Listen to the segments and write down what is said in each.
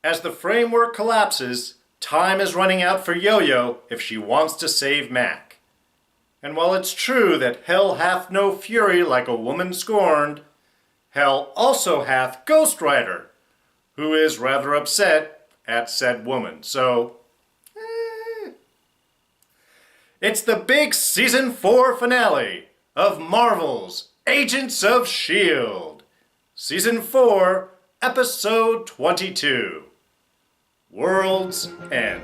As the framework collapses, time is running out for Yo-Yo if she wants to save Mack. And while it's true that hell hath no fury like a woman scorned, hell also hath Ghost Rider, who is rather upset at said woman. So, it's the big Season 4 finale of Marvel's Agents of S.H.I.E.L.D. Season 4, Episode 22, World's End.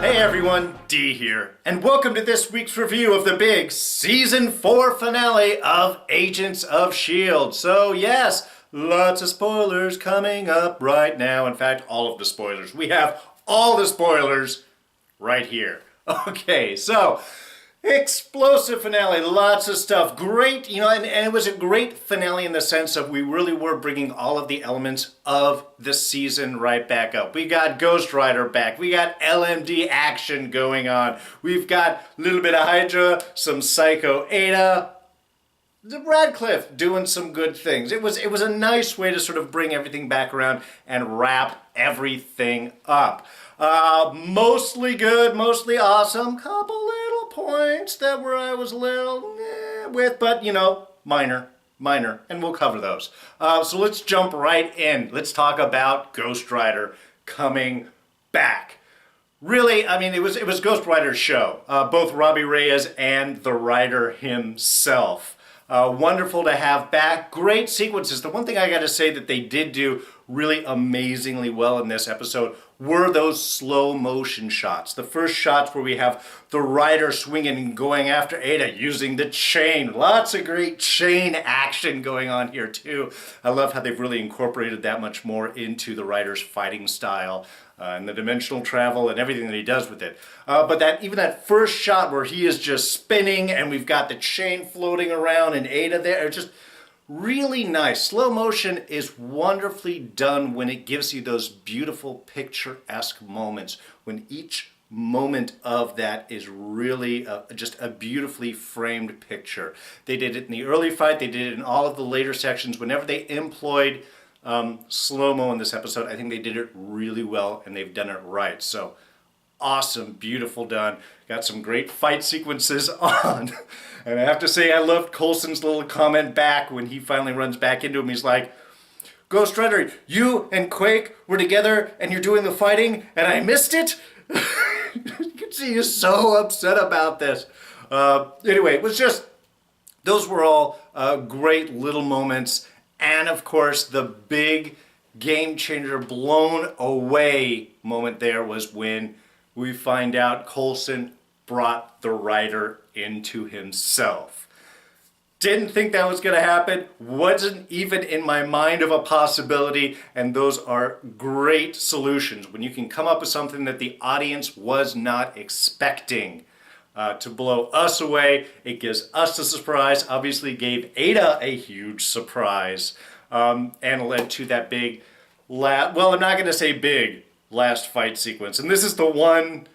Hey everyone, D here, and welcome to this week's review of the big Season 4 finale of Agents of S.H.I.E.L.D. So yes, lots of spoilers coming up right now. In fact, all of the spoilers. We have all the spoilers right here. Okay, so explosive finale, lots of stuff. Great, and it was a great finale in the sense of we really were bringing all of the elements of the season right back up. We got Ghost Rider back. We got LMD action going on. We've got a little bit of Hydra, some Psycho Aida. The Radcliffe doing some good things. It was a nice way to sort of bring everything back around and wrap everything up. Mostly good, mostly awesome. Couple little points that I was a little with, but minor, and we'll cover those. So let's jump right in. Let's talk about Ghost Rider coming back. Really, I mean, it was Ghost Rider's show. Both Robbie Reyes and the writer himself. Wonderful to have back. Great sequences. The one thing I got to say that they did do really amazingly well in this episode were those slow motion shots. The first shots where we have the rider swinging and going after Aida using the chain. Lots of great chain action going on here too. I love how they've really incorporated that much more into the rider's fighting style. And the dimensional travel and everything that he does with it. But even that first shot where he is just spinning and we've got the chain floating around and Aida there, just really nice. Slow motion is wonderfully done when it gives you those beautiful picturesque moments, when each moment of that is really just a beautifully framed picture. They did it in the early fight, they did it in all of the later sections. Whenever they employed slow-mo in this episode, I think they did it really well and they've done it right. So awesome, beautiful done. Got some great fight sequences on. And I have to say I loved Coulson's little comment back when he finally runs back into him. He's like, Ghost Rider, you and Quake were together and you're doing the fighting and I missed it? You can see he's so upset about this. Anyway, it was just, those were all great little moments. And of course, the big game changer, blown away moment there was when we find out Coulson brought the writer into himself. Didn't think that was going to happen. Wasn't even in my mind of a possibility. And those are great solutions when you can come up with something that the audience was not expecting. To blow us away. It gives us a surprise. Obviously gave Aida a huge surprise. And led to that big, well, I'm not going to say big, last fight sequence. And this is the one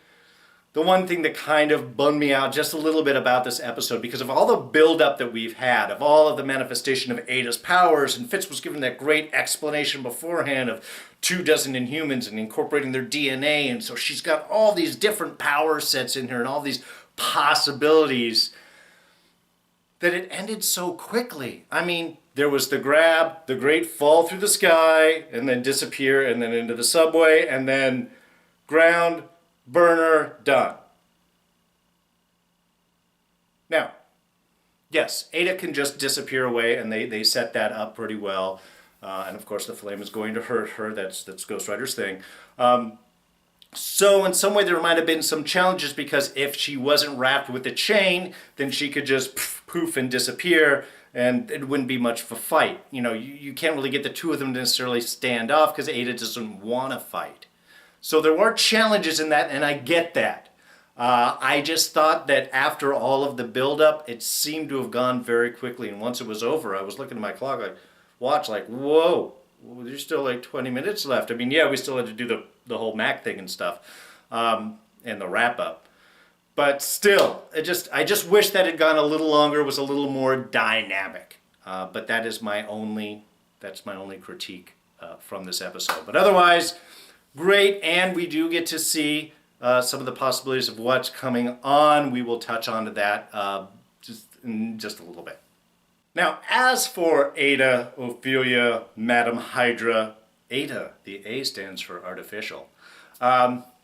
thing that kind of bummed me out just a little bit about this episode, because of all the build-up that we've had, of all of the manifestation of Aida's powers, and Fitz was given that great explanation beforehand of 24 Inhumans and incorporating their DNA, and so she's got all these different power sets in her and all these possibilities, that it ended so quickly. I mean, there was the grab, the great fall through the sky, and then disappear, and then into the subway, and then ground, burner, done. Now, yes, Aida can just disappear away, and they set that up pretty well. And of course, the flame is going to hurt her. That's Ghost Rider's thing. So in some way there might have been some challenges, because if she wasn't wrapped with the chain, then she could just poof and disappear, and it wouldn't be much of a fight. You can't really get the two of them to necessarily stand off because Aida doesn't want to fight. So there were challenges in that, and I get that. I just thought that after all of the build-up, it seemed to have gone very quickly, and once it was over, I was looking at my clock, whoa, there's still like 20 minutes left. I mean, yeah, we still had to do the whole Mack thing and stuff, and the wrap-up. But still, I just wish that had gone a little longer, was a little more dynamic. But that's my only critique from this episode. But otherwise, great, and we do get to see some of the possibilities of what's coming on. We will touch on to that in just a little bit. Now, as for Aida, Ophelia, Madam Hydra, Aida, the A stands for artificial.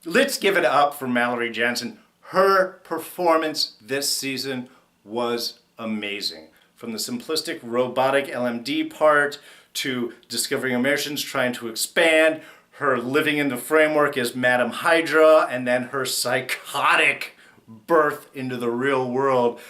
Let's give it up for Mallory Jansen. Her performance this season was amazing. From the simplistic robotic LMD part to discovering emotions, trying to expand, her living in the framework as Madam Hydra, and then her psychotic birth into the real world.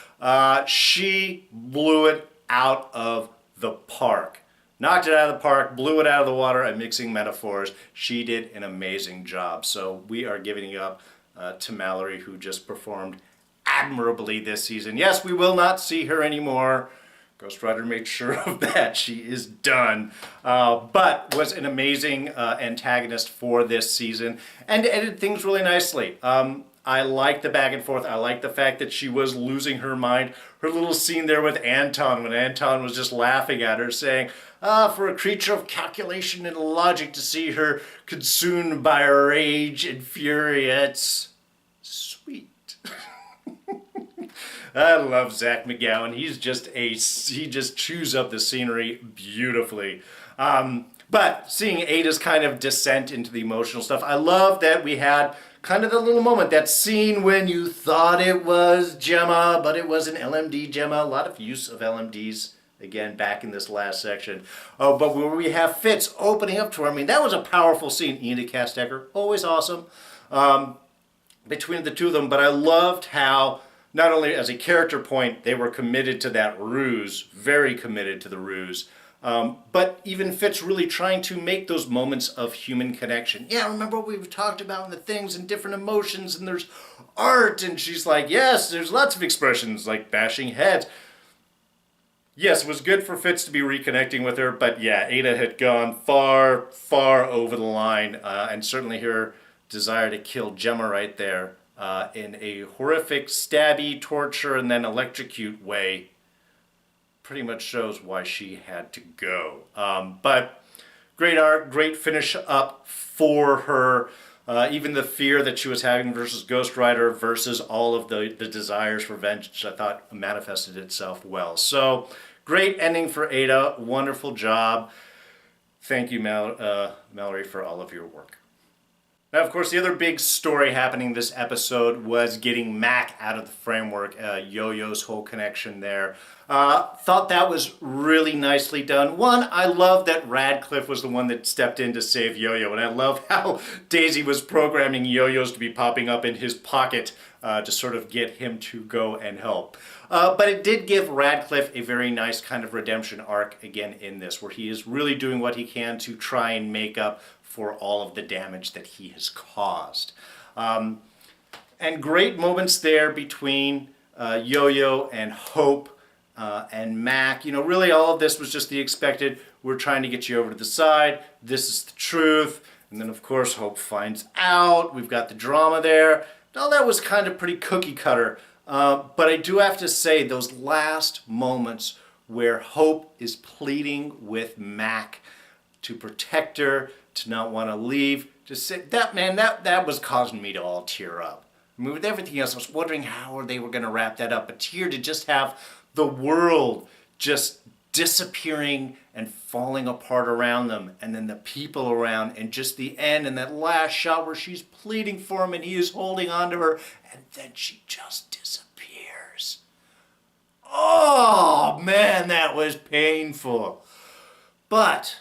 She blew it out of the park. Knocked it out of the park, blew it out of the water. I'm mixing metaphors. She did an amazing job. So we are giving it up to Mallory, who just performed admirably this season. Yes, we will not see her anymore. Ghost Rider made sure of that. She is done. But was an amazing antagonist for this season and edited things really nicely. I like the back and forth. I like the fact that she was losing her mind. Her little scene there with Anton, when Anton was just laughing at her, saying, for a creature of calculation and logic to see her consumed by rage and fury, it's sweet. I love Zach McGowan. He just chews up the scenery beautifully. But seeing Aida's kind of descent into the emotional stuff, I love that we had kind of the little moment, that scene when you thought it was Gemma, but it was an LMD Gemma. A lot of use of LMDs, again, back in this last section. Oh, but where we have Fitz opening up to her, I mean, that was a powerful scene. Ian Castecker, always awesome between the two of them. But I loved how, not only as a character point, they were committed to that ruse, very committed to the ruse, but even Fitz really trying to make those moments of human connection. Yeah, remember what we've talked about in the things and different emotions, and there's art, and she's like, yes, there's lots of expressions like bashing heads. Yes, it was good for Fitz to be reconnecting with her, but yeah, Aida had gone far, far over the line, and certainly her desire to kill Gemma right there in a horrific stabby, torture, and then electrocute way pretty much shows why she had to go. But great art, great finish up for her. Even the fear that she was having versus Ghost Rider versus all of the desires for vengeance, I thought manifested itself well. So great ending for Aida. Wonderful job. Thank you, Mallory, for all of your work. Now, of course, the other big story happening this episode was getting Mack out of the framework, Yo-Yo's whole connection there. Thought that was really nicely done. One, I love that Radcliffe was the one that stepped in to save Yo-Yo, and I love how Daisy was programming Yo-Yos to be popping up in his pocket to sort of get him to go and help. But it did give Radcliffe a very nice kind of redemption arc again in this, where he is really doing what he can to try and make up for all of the damage that he has caused. And great moments there between Yo-Yo and Hope and Mack. You know, really all of this was just the expected, we're trying to get you over to the side, this is the truth. And then of course Hope finds out, we've got the drama there. All that was kind of pretty cookie cutter. But I do have to say, those last moments where Hope is pleading with Mack to protect her, to not want to leave, to say that, man, that was causing me to all tear up. I mean, with everything else, I was wondering how they were going to wrap that up. But here, to just have the world just disappearing and falling apart around them, and then the people around, and just the end, and that last shot where she's pleading for him and he is holding on to her, and then she just disappears. Oh, man, that was painful. But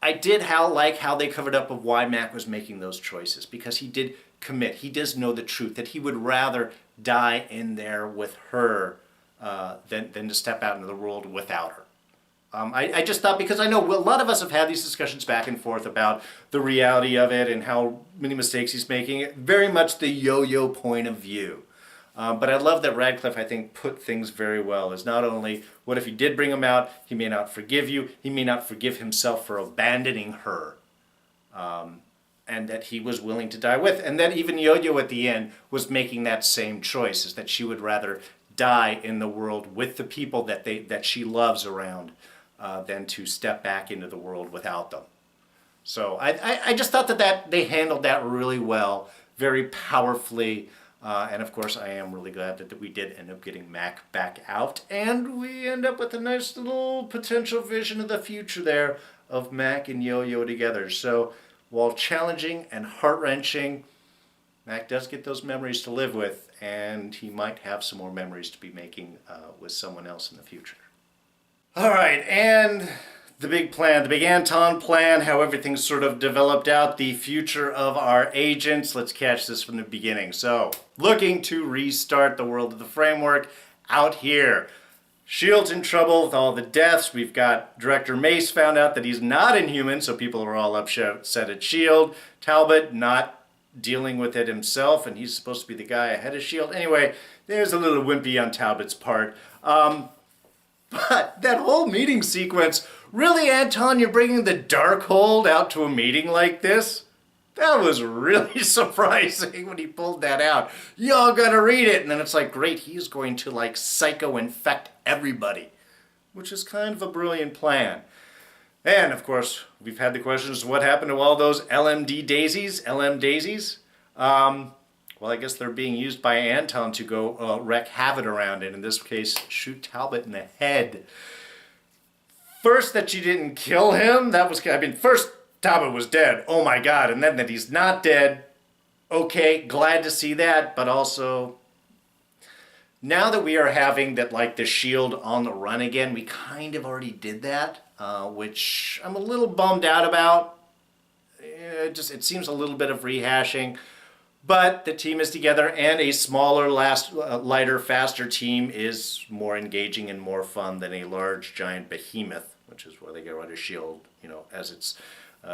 I did like how they covered up of why Mack was making those choices, because he did commit. He does know the truth, that he would rather die in there with her than to step out into the world without her. I just thought, because I know a lot of us have had these discussions back and forth about the reality of it and how many mistakes he's making, very much the Yo-Yo point of view. But I love that Radcliffe, I think, put things very well. Is not only, what if you did bring him out, he may not forgive you, he may not forgive himself for abandoning her, and that he was willing to die with. And that even Yo-Yo at the end was making that same choice, is that she would rather die in the world with the people that she loves around, than to step back into the world without them. So I just thought that they handled that really well, very powerfully. And of course, I am really glad that we did end up getting Mack back out. And we end up with a nice little potential vision of the future there of Mack and Yo-Yo together. So while challenging and heart-wrenching, Mack does get those memories to live with. And he might have some more memories to be making with someone else in the future. All right, and the big plan, the big Anton plan, how everything sort of developed out, the future of our agents. Let's catch this from the beginning. So, looking to restart the world of the framework out here. S.H.I.E.L.D's in trouble with all the deaths. We've got Director Mace found out that he's not Inhuman, so people are all upset at S.H.I.E.L.D. Talbot not dealing with it himself, and he's supposed to be the guy ahead of S.H.I.E.L.D. Anyway, there's a little wimpy on Talbot's part. But that whole meeting sequence, really, Anton, you're bringing the Darkhold out to a meeting like this? That was really surprising when he pulled that out. Y'all gotta read it. And then it's like, great, he's going to like psycho-infect everybody, which is kind of a brilliant plan. And of course, we've had the questions, what happened to all those LM daisies? Well, I guess they're being used by Anton to go wreak havoc around it. In this case, shoot Talbot in the head. First, that she didn't kill him. That was, first Talbot was dead. Oh my God. And then that he's not dead. Okay, glad to see that. But also, now that we are having that, like, the S.H.I.E.L.D. on the run again, we kind of already did that, which I'm a little bummed out about. It seems a little bit of rehashing. But the team is together, and a smaller, lighter, faster team is more engaging and more fun than a large, giant behemoth, which is where they get rid of S.H.I.E.L.D., as it's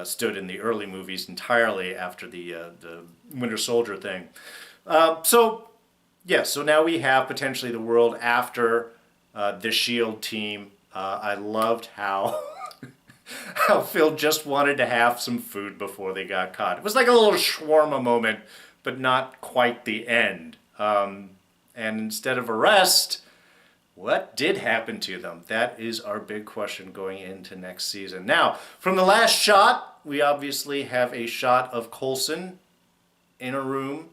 stood in the early movies entirely after the Winter Soldier thing. So now we have potentially the world after the S.H.I.E.L.D. team. I loved how Phil just wanted to have some food before they got caught. It was like a little shawarma moment, but not quite the end. And instead of arrest, what did happen to them? That is our big question going into next season. Now, from the last shot, we obviously have a shot of Coulson in a room,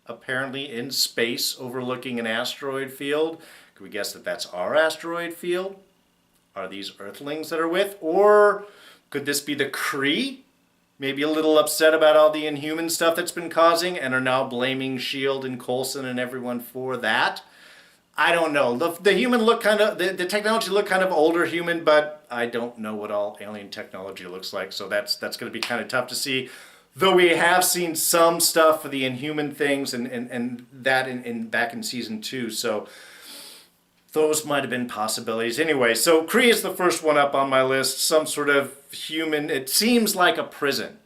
apparently in space, overlooking an asteroid field. Can we guess that that's our asteroid field? Are these Earthlings that are with? Or could this be the Kree? Maybe a little upset about all the Inhuman stuff that's been causing and are now blaming S.H.I.E.L.D. and Coulson and everyone for that. I don't know. The human look kind of, the technology look kind of older human, but I don't know what all alien technology looks like, so that's going to be kind of tough to see. Though we have seen some stuff for the Inhuman things and that back in season 2, so those might have been possibilities. Anyway, so Kree is the first one up on my list. Some sort of human, it seems like a prison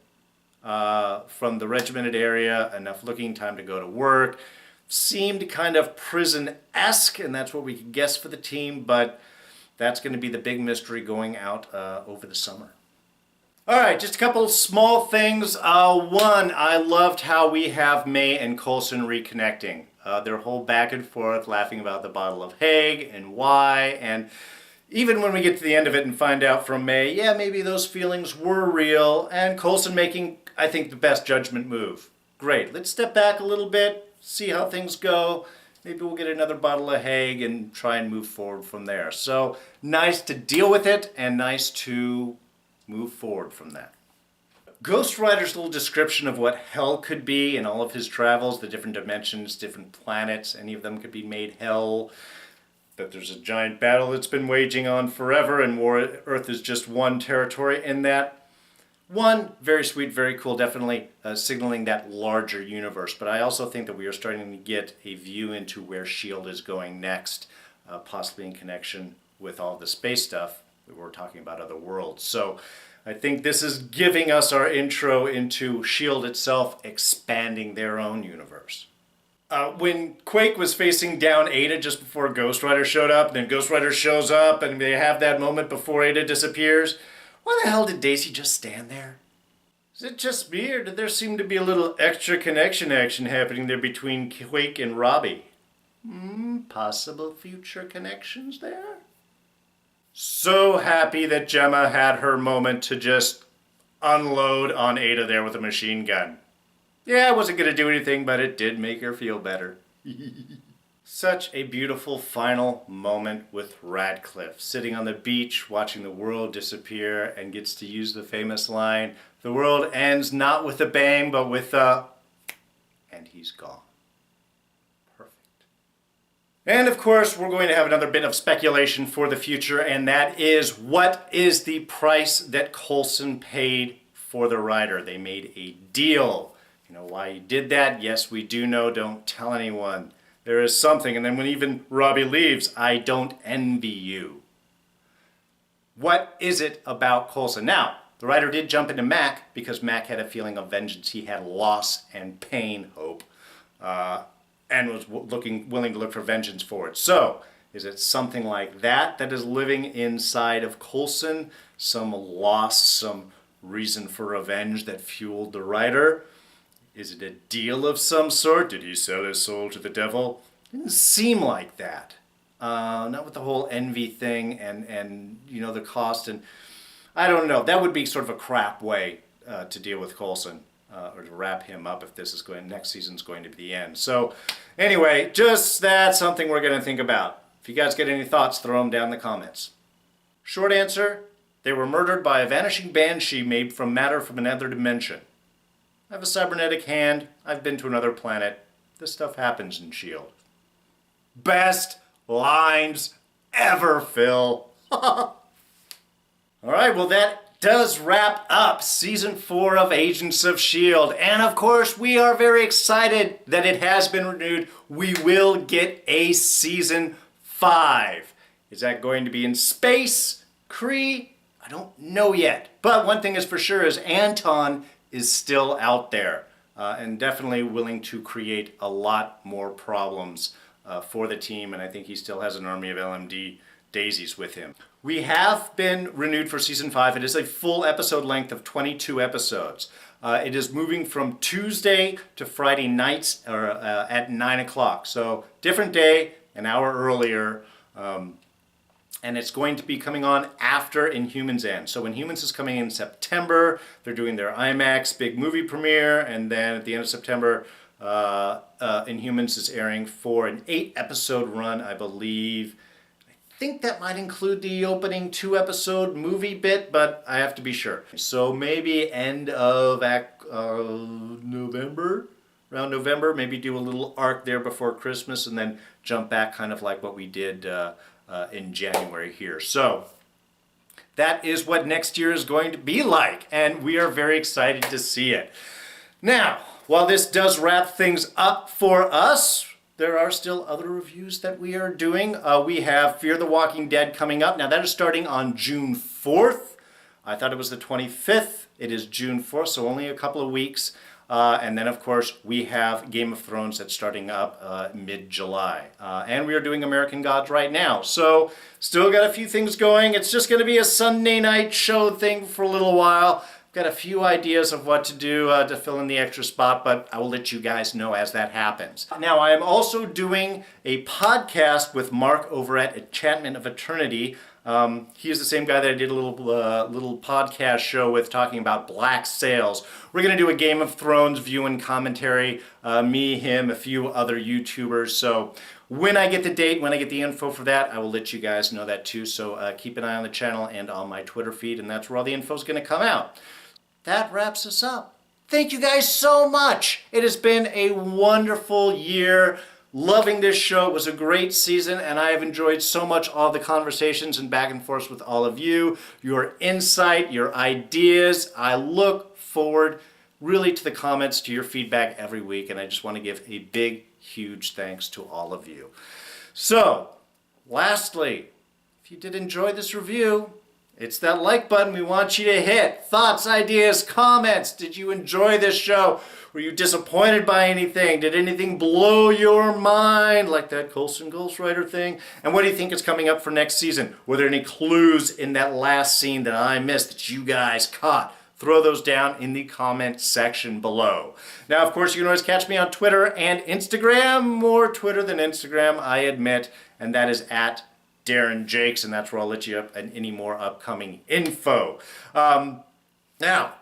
from the regimented area, enough looking time to go to work. Seemed kind of prison-esque, and that's what we could guess for the team, but that's going to be the big mystery going out over the summer. All right, just a couple of small things. One, I loved how we have May and Coulson reconnecting. Their whole back and forth, laughing about the bottle of Hague and why, and even when we get to the end of it and find out from May, yeah, maybe those feelings were real, and Coulson making, I think, the best judgment move. Great, let's step back a little bit, see how things go. Maybe we'll get another bottle of Hague and try and move forward from there. So nice to deal with it and nice to move forward from that. Ghost Rider's little description of what hell could be in all of his travels, the different dimensions, different planets, any of them could be made hell, that there's a giant battle that's been waging on forever and Earth is just one territory in that. One, very sweet, very cool, definitely signaling that larger universe, but I also think that we are starting to get a view into where S.H.I.E.L.D. is going next, possibly in connection with all the space stuff we were talking about, other worlds. So I think this is giving us our intro into S.H.I.E.L.D. itself expanding their own universe. When Quake was facing down Aida just before Ghost Rider showed up, then Ghost Rider shows up and they have that moment before Aida disappears, why the hell did Daisy just stand there? Is it just me, or did there seem to be a little extra connection action happening there between Quake and Robbie? Possible future connections there? So happy that Gemma had her moment to just unload on Aida there with a machine gun. Yeah, it wasn't going to do anything, but it did make her feel better. Such a beautiful final moment with Radcliffe, sitting on the beach, watching the world disappear, and gets to use the famous line, "The world ends not with a bang, but with a..." and he's gone. Perfect. And of course, we're going to have another bit of speculation for the future, and that is, what is the price that Coulson paid for the writer? They made a deal. You know why he did that? Yes, we do know. Don't tell anyone. There is something. And then when even Robbie leaves, "I don't envy you." What is it about Coulson? Now, the writer did jump into Mack because Mack had a feeling of vengeance. He had loss and pain, hope, and was willing to look for vengeance for it. So, is it something like that that is living inside of Coulson? Some loss, some reason for revenge that fueled the writer? Is it a deal of some sort? Did he sell his soul to the devil? Didn't seem like that. Not with the whole envy thing and you know, the cost. And I don't know. That would be sort of a crap way to deal with Coulson, or to wrap him up if this is next season's going to be the end. So anyway, just that's something we're going to think about. If you guys get any thoughts, throw them down in the comments. Short answer, they were murdered by a vanishing banshee made from matter from another dimension. I have a cybernetic hand. I've been to another planet. This stuff happens in S.H.I.E.L.D. Best lines ever, Phil. All right, well, that does wrap up Season 4 of Agents of S.H.I.E.L.D. And of course, we are very excited that it has been renewed. We will get a Season 5. Is that going to be in space? Kree? I don't know yet. But one thing is for sure is Anton is still out there and definitely willing to create a lot more problems for the team, and I think he still has an army of LMD daisies with him. We have been renewed for Season 5. It is a full episode length of 22 episodes. It is moving from Tuesday to Friday nights or at 9 o'clock, so different day, an hour earlier. And it's going to be coming on after Inhumans ends. So Inhumans is coming in September. They're doing their IMAX big movie premiere, and then at the end of September, Inhumans is airing for an 8-episode run, I believe. I think that might include the opening 2-episode movie bit, but I have to be sure. So maybe end of November, around November, maybe do a little arc there before Christmas, and then jump back kind of like what we did in January here. So that is what next year is going to be like, and we are very excited to see it. Now, while this does wrap things up for us, there are still other reviews that we are doing. We have Fear the Walking Dead coming up. Now that is starting on June 4th. I thought it was the 25th. It is June 4th, so only a couple of weeks. And then, of course, we have Game of Thrones that's starting up mid-July. And we are doing American Gods right now. So, still got a few things going. It's just going to be a Sunday night show thing for a little while. Got a few ideas of what to do to fill in the extra spot, but I will let you guys know as that happens. Now, I am also doing a podcast with Mark over at Enchantment of Eternity. He is the same guy that I did a little podcast show with talking about Black Sails. We're going to do a Game of Thrones view and commentary, me, him, a few other YouTubers. So when I get the date, when I get the info for that, I will let you guys know that too. So keep an eye on the channel and on my Twitter feed, and that's where all the info is going to come out. That wraps us up. Thank you guys so much. It has been a wonderful year. Loving this show. It was a great season, and I have enjoyed so much all the conversations and back and forth with all of you, your insight, your ideas. I look forward really to the comments, to your feedback every week, and I just want to give a big, huge thanks to all of you. So, lastly, if you did enjoy this review, it's that like button we want you to hit. Thoughts, ideas, comments. Did you enjoy this show? Were you disappointed by anything? Did anything blow your mind, like that Coulson Ghostwriter thing? And what do you think is coming up for next season? Were there any clues in that last scene that I missed that you guys caught? Throw those down in the comment section below. Now, of course, you can always catch me on Twitter and Instagram. More Twitter than Instagram, I admit. And that is at Darren Jakes, and that's where I'll let you up on any more upcoming info. Now,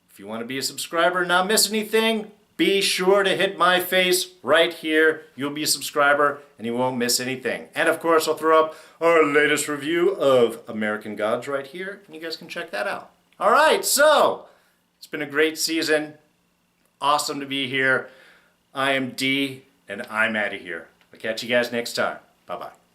if you want to be a subscriber and not miss anything, be sure to hit my face right here. You'll be a subscriber and you won't miss anything. And of course, I'll throw up our latest review of American Gods right here, and you guys can check that out. All right, so it's been a great season. Awesome to be here. I am D, and I'm out of here. I'll catch you guys next time. Bye-bye.